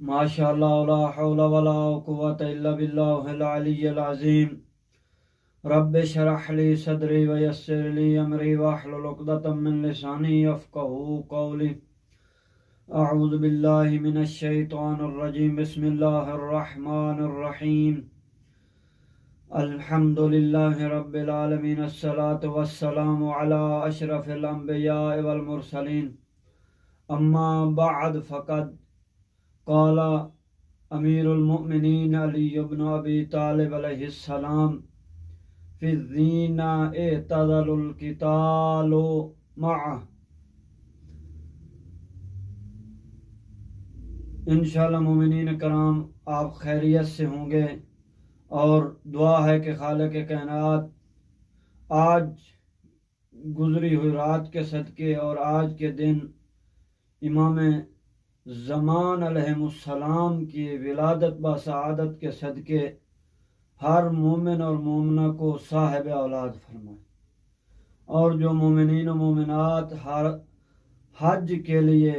ماشاء اللہ لا حول ولا قوة الا باللہ العلی العظیم رب اشرح لی صدری ویسر لی امری واحلل عقدۃ من لسانی یفقہوا قولی اعوذ باللہ من الشیطان الرجیم بسم اللہ الرحمن الرحیم الحمد للہ رب العالمین الصلاة والسلام علی اشرف الانبیاء والمرسلین اما بعد فقد قال امیر المؤمنین علی بن ابی طالب علیہ السلام فی الدین اعتدل القتال معه۔ انشاءاللہ مومنین کرام آپ خیریت سے ہوں گے، اور دعا ہے کہ خالق کائنات آج گزری ہوئی رات کے صدقے اور آج کے دن امام زمان علیہ السلام کی ولادت با سعادت کے صدقے ہر مومن اور مومنہ کو صاحب اولاد فرمائے، اور جو مومنین و مومنات ہر حج کے لیے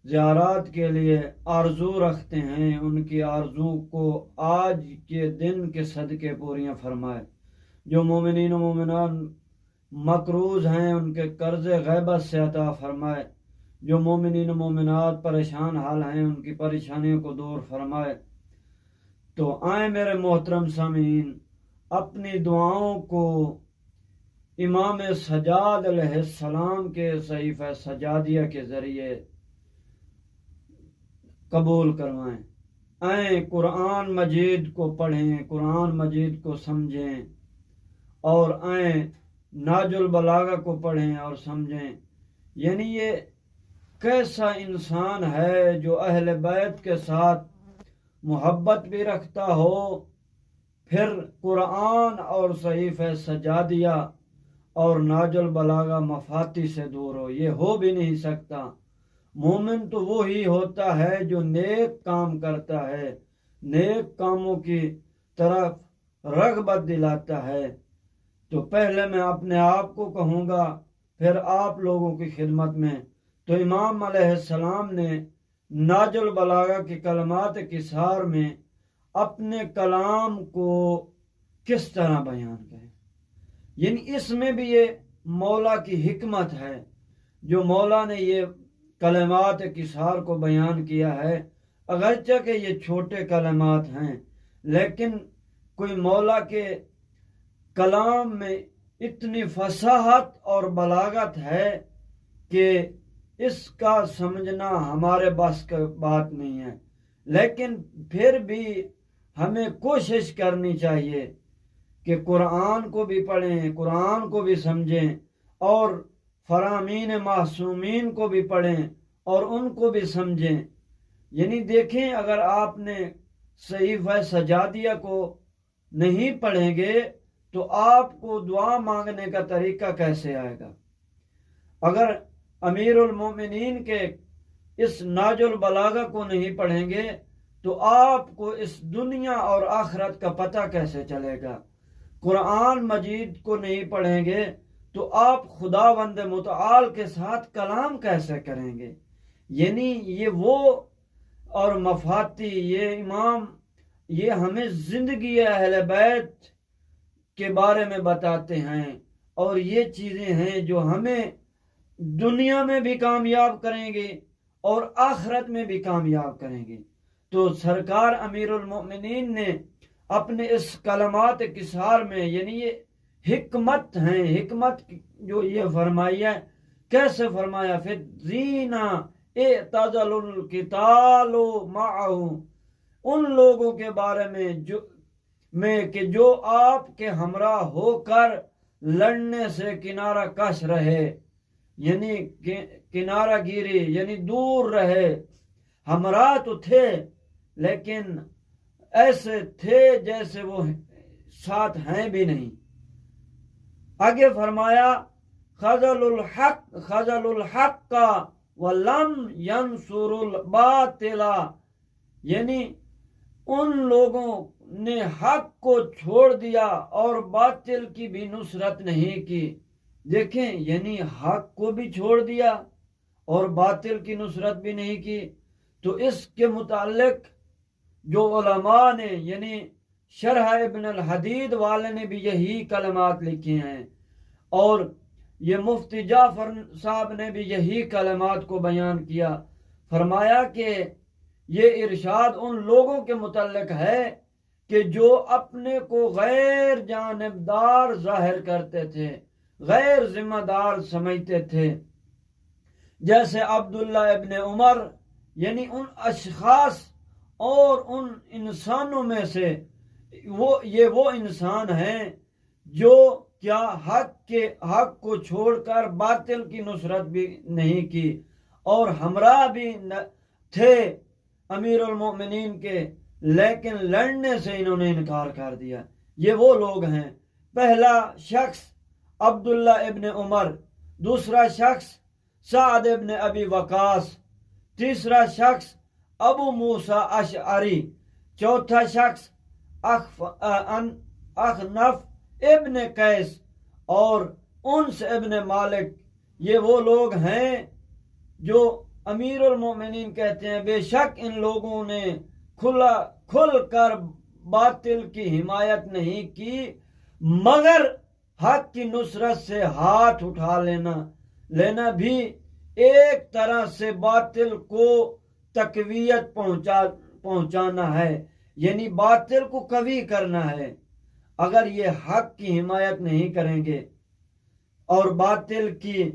زیارات کے لیے آرزو رکھتے ہیں، ان کی آرزو کو آج کے دن کے صدقے پوریاں فرمائے۔ جو مومنین و مومنات مقروض ہیں ان کے قرض غیبت سے عطا فرمائے، جو مومنین و مومنات پریشان حال ہیں ان کی پریشانیوں کو دور فرمائے۔ تو آئیں میرے محترم سامعین، اپنی دعاؤں کو امام سجاد علیہ السلام کے صحیفہ سجادیہ کے ذریعے قبول کروائیں۔ آئیں قرآن مجید کو پڑھیں، قرآن مجید کو سمجھیں، اور آئیں ناج البلاغہ کو پڑھیں اور سمجھیں۔ یعنی یہ کیسا انسان ہے جو اہل بیت کے ساتھ محبت بھی رکھتا ہو، پھر قرآن اور صحیفہ سجادیہ اور ناج البلاغہ مفاتی سے دور ہو۔ یہ ہو بھی نہیں سکتا۔ مومن تو وہی ہوتا ہے جو نیک کام کرتا ہے، نیک کاموں کی طرف رغبت دلاتا ہے۔ تو پہلے میں اپنے آپ کو کہوں گا، پھر آپ لوگوں کی خدمت میں۔ تو امام علیہ السلام نے ناج البلاغہ کے کلمات قصار میں اپنے کلام کو کس طرح بیان کریں، یعنی اس میں بھی یہ مولا کی حکمت ہے جو مولا نے یہ کلمات قصار کو بیان کیا ہے۔ اگرچہ کہ یہ چھوٹے کلمات ہیں، لیکن کوئی مولا کے کلام میں اتنی فصاحت اور بلاغت ہے کہ اس کا سمجھنا ہمارے بس کی بات نہیں ہے، لیکن پھر بھی ہمیں کوشش کرنی چاہیے کہ قرآن کو بھی پڑھیں، قرآن کو بھی سمجھیں، اور فرامین معصومین کو بھی پڑھیں اور ان کو بھی سمجھیں۔ یعنی دیکھیں، اگر آپ نے صحیفہ سجادیہ کو نہیں پڑھیں گے تو آپ کو دعا مانگنے کا طریقہ کیسے آئے گا؟ اگر امیر المومنین کے اس ناج البلاغہ کو نہیں پڑھیں گے تو آپ کو اس دنیا اور آخرت کا پتہ کیسے چلے گا؟ قرآن مجید کو نہیں پڑھیں گے تو آپ خداوند متعال کے ساتھ کلام کیسے کریں گے؟ یعنی یہ وہ اور مفاتی، یہ امام، یہ ہمیں زندگی اہل بیت کے بارے میں بتاتے ہیں، اور یہ چیزیں ہیں جو ہمیں دنیا میں بھی کامیاب کریں گے اور آخرت میں بھی کامیاب کریں گے۔ تو سرکار امیر المؤمنین نے اپنے اس کلمات قصار میں، یعنی یہ حکمت ہیں، حکمت جو یہ فرمائی ہے، کیسے فرمایا؟ فی الدین اعتدل القتال معه، ان لوگوں کے بارے میں کہ جو آپ کے ہمراہ ہو کر لڑنے سے کنارہ کش رہے، یعنی کنارہ گیری، یعنی دور رہے۔ ہمراہ تو تھے لیکن ایسے تھے جیسے وہ ساتھ ہیں بھی نہیں۔ آگے فرمایا خذل الحق ولم ينصر الباطل، یعنی ان لوگوں نے حق کو چھوڑ دیا اور باطل کی بھی نصرت نہیں کی۔ دیکھیں، یعنی حق کو بھی چھوڑ دیا اور باطل کی نصرت بھی نہیں کی۔ تو اس کے متعلق جو علماء نے یعنی شرح ابن الحدید والے نے بھی یہی کلمات لکھے ہیں، اور یہ مفتی جعفر صاحب نے بھی یہی کلمات کو بیان کیا. فرمایا کہ یہ ارشاد ان لوگوں کے متعلق ہے کہ جو اپنے کو غیر جانبدار ظاہر کرتے تھے، غیر ذمہ دار سمجھتے تھے، جیسے عبداللہ ابن عمر، یعنی ان اشخاص اور ان انسانوں میں سے وہ انسان ہیں جو کیا حق کو چھوڑ کر باطل کی نصرت بھی نہیں کی اور ہمراہ بھی تھے امیر المؤمنین کے، لیکن لڑنے سے انہوں نے انکار کر دیا. یہ وہ لوگ ہیں. پہلا شخص عبداللہ ابن عمر، دوسرا شخص سعد ابن ابی وقاص، تیسرا شخص ابو موسیٰ اشعری، چوتھا شخص اخنف ابن قیس اور انس ابن مالک. یہ وہ لوگ ہیں جو امیر المومنین کہتے ہیں بے شک ان لوگوں نے کھل کر باطل کی حمایت نہیں کی، مگر حق کی نصرت سے ہاتھ اٹھا لینا بھی ایک طرح سے باطل کو تقویت پہنچانا ہے، یعنی باطل کو قوی کرنا ہے. اگر یہ حق کی حمایت نہیں کریں گے اور باطل کی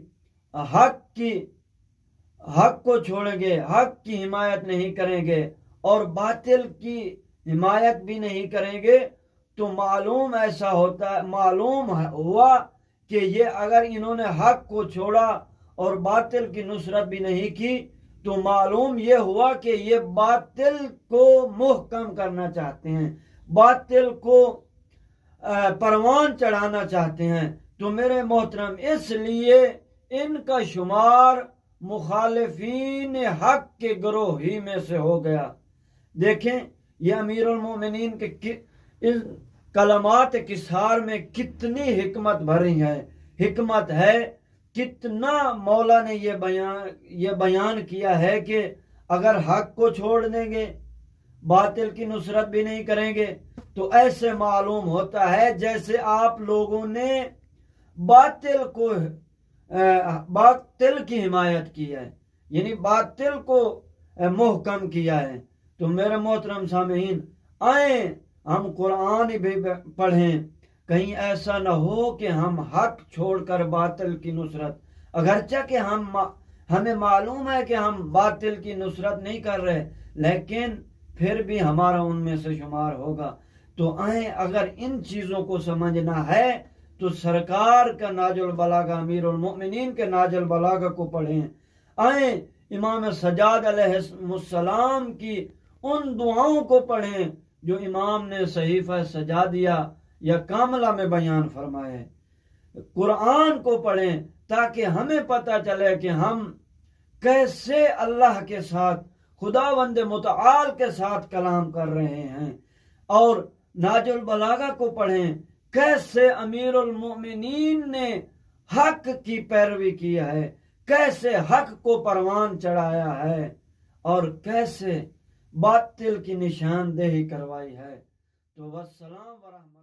حق کو چھوڑیں گے، حق کی حمایت نہیں کریں گے اور باطل کی حمایت بھی نہیں کریں گے، تو معلوم ہوا کہ یہ اگر انہوں نے حق کو چھوڑا اور باطل کی نصرت بھی نہیں کی تو معلوم یہ ہوا کہ یہ باطل کو محکم کرنا چاہتے ہیں، باطل کو پروان چڑھانا چاہتے ہیں. تو میرے محترم، اس لیے ان کا شمار مخالفین حق کے گروہ ہی میں سے ہو گیا. دیکھیں یہ امیر المومنین کے اس کلمات کسار میں کتنی حکمت بھری ہے، حکمت ہے. کتنا مولا نے یہ بیان کیا ہے کہ اگر حق کو چھوڑ دیں گے، باطل کی نصرت بھی نہیں کریں گے، تو ایسے معلوم ہوتا ہے جیسے آپ لوگوں نے باطل کی حمایت کی ہے، یعنی باطل کو محکم کیا ہے. تو میرے محترم سامعین، آئیں ہم قرآن بھی پڑھیں، کہیں ایسا نہ ہو کہ ہم حق چھوڑ کر باطل کی نصرت، اگرچہ کہ ہمیں معلوم ہے کہ ہم باطل کی نصرت نہیں کر رہے، لیکن پھر بھی ہمارا ان میں سے شمار ہوگا. تو آئیں اگر ان چیزوں کو سمجھنا ہے تو سرکار کا ناج البلاغہ، امیر المؤمنین کے ناج البلاغہ کو پڑھیں. آئیں امام سجاد علیہ السلام کی ان دعاؤں کو پڑھیں جو امام نے صحیفہ سجادیہ یا کاملہ میں بیان فرمائے. قرآن کو پڑھیں تاکہ ہمیں پتہ چلے کہ ہم کیسے اللہ کے ساتھ، خداوند متعال کے ساتھ کلام کر رہے ہیں، اور ناج البلاغہ کو پڑھیں کیسے امیر المؤمنین نے حق کی پیروی کی ہے، کیسے حق کو پروان چڑھایا ہے اور کیسے باطل کی نشاندہی کروائی ہے. تو والسلام ورحمۃ